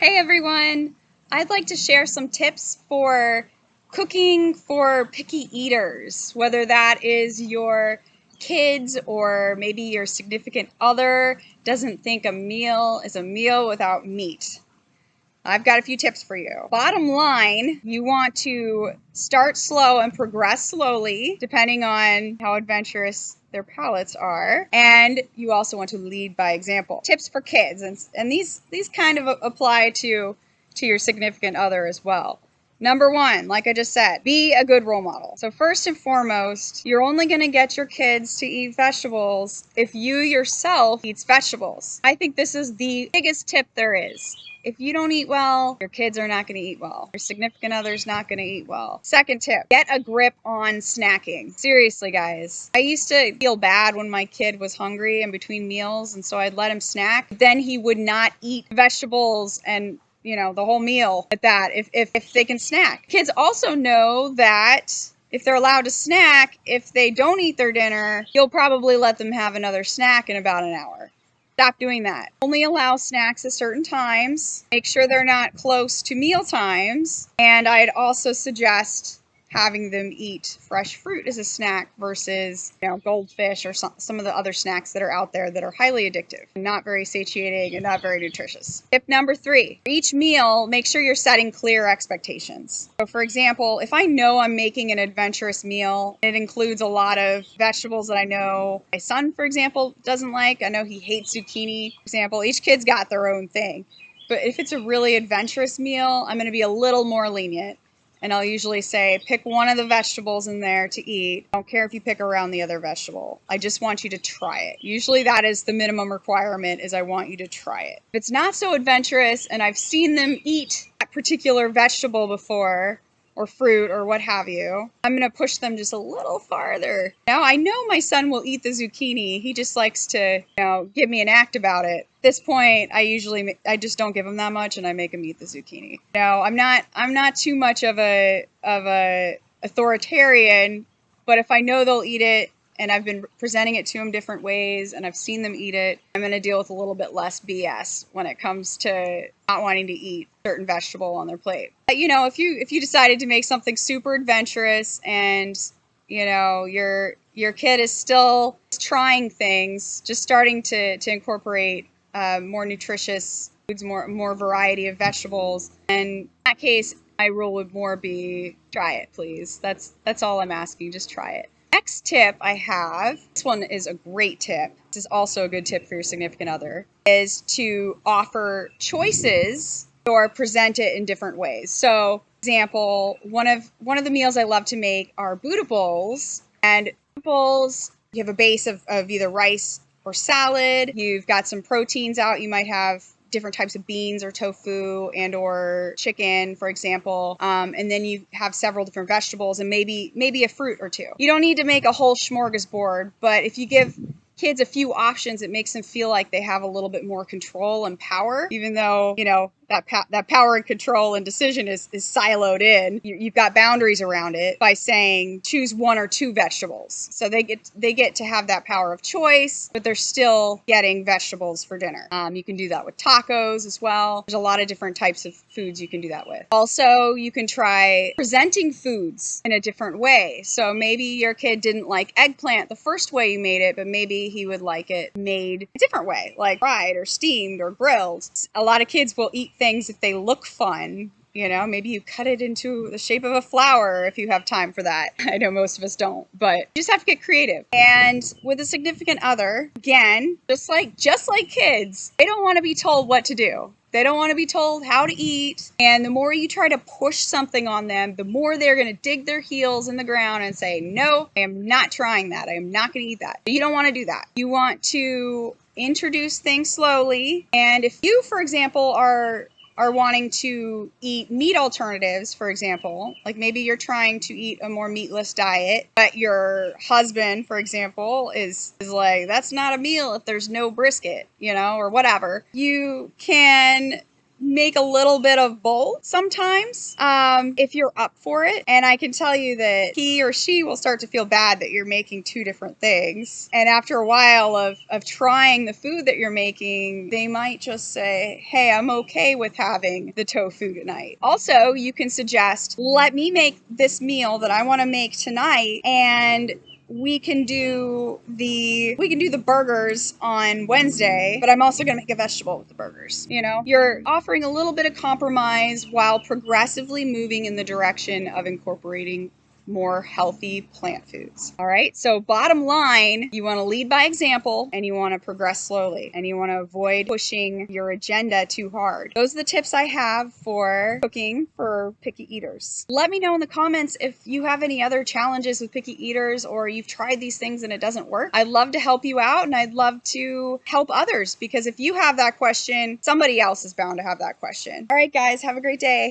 Hey everyone! I'd like to share some tips for cooking for picky eaters, whether that is your kids or maybe your significant other doesn't think a meal is a meal without meat. I've got a few tips for you. Bottom line, you want to start slow and progress slowly, depending on how adventurous their palates are. And you also want to lead by example. Tips for kids, and these kind of apply to your significant other as well. Number one, like I just said, be a good role model. So first and foremost, you're only going to get your kids to eat vegetables if you yourself eats vegetables. I think this is the biggest tip there is. If you don't eat well, your kids are not going to eat well. Your significant other's not going to eat well. Second tip, get a grip on snacking. Seriously, guys. I used to feel bad when my kid was hungry in between meals, and so I'd let him snack. Then he would not eat vegetables and the whole meal at that if they can snack. Kids also know that if they're allowed to snack, if they don't eat their dinner, you'll probably let them have another snack in about an hour. Stop doing that. Only allow snacks at certain times. Make sure they're not close to meal times. And I'd also suggest having them eat fresh fruit as a snack versus, goldfish or some of the other snacks that are out there that are highly addictive, not very satiating and not very nutritious. Tip number 3, for each meal, make sure you're setting clear expectations. So for example, if I know I'm making an adventurous meal, it includes a lot of vegetables that I know my son, for example, doesn't like. I know he hates zucchini, for example. Each kid's got their own thing. But if it's a really adventurous meal, I'm going to be a little more lenient. And I'll usually say, pick one of the vegetables in there to eat. I don't care if you pick around the other vegetable. I just want you to try it. Usually that is the minimum requirement, is I want you to try it. If it's not so adventurous and I've seen them eat that particular vegetable before, or fruit, or what have you, I'm going to push them just a little farther. Now, I know my son will eat the zucchini. He just likes to, give me an act about it. At this point, I just don't give him that much, and I make him eat the zucchini. I'm not too much of a authoritarian, but if I know they'll eat it, and I've been presenting it to them different ways, and I've seen them eat it, I'm going to deal with a little bit less BS when it comes to not wanting to eat certain vegetable on their plate. But, if you decided to make something super adventurous and, your kid is still trying things, just starting to incorporate more nutritious foods, more variety of vegetables, and in that case, my rule would more be try it, please. That's all I'm asking. Just try it. Next tip I have, this one is a great tip. This is also a good tip for your significant other, is to offer choices or present it in different ways. So, for example, one of the meals I love to make are Buddha bowls. And bowls, you have a base of either rice or salad. You've got some proteins out. You might have different types of beans or tofu and or chicken, for example. And then you have several different vegetables and maybe a fruit or two. You don't need to make a whole smorgasbord, but if you give kids a few options, it makes them feel like they have a little bit more control and power, even though, that power and control and decision is siloed in. You've got boundaries around it by saying choose one or two vegetables. So they get to have that power of choice, but they're still getting vegetables for dinner. You can do that with tacos as well. There's a lot of different types of foods you can do that with. Also, you can try presenting foods in a different way. So maybe your kid didn't like eggplant the first way you made it, but maybe he would like it made a different way, like fried or steamed or grilled. A lot of kids will eat things if they look fun. Maybe you cut it into the shape of a flower if you have time for that. I know most of us don't, but you just have to get creative. And with a significant other, again, just like kids, they don't want to be told what to do. They don't want to be told how to eat. And the more you try to push something on them, the more they're going to dig their heels in the ground and say, no, I am not trying that. I am not going to eat that. But you don't want to do that. You want to introduce things slowly. And if you, for example, are wanting to eat meat alternatives, for example, like maybe you're trying to eat a more meatless diet, but your husband, for example, is like, that's not a meal if there's no brisket, or whatever. You can make a little bit of both sometimes, if you're up for it. And I can tell you that he or she will start to feel bad that you're making two different things. And after a while of trying the food that you're making, they might just say, hey, I'm okay with having the tofu tonight. Also, you can suggest, let me make this meal that I want to make tonight, and we can do the burgers on Wednesday, but I'm also going to make a vegetable with the burgers. You know, you're offering a little bit of compromise while progressively moving in the direction of incorporating more healthy plant foods. All right. So bottom line, you want to lead by example and you want to progress slowly and you want to avoid pushing your agenda too hard. Those are the tips I have for cooking for picky eaters. Let me know in the comments if you have any other challenges with picky eaters or you've tried these things and it doesn't work. I'd love to help you out and I'd love to help others, because if you have that question, somebody else is bound to have that question. All right, guys, have a great day.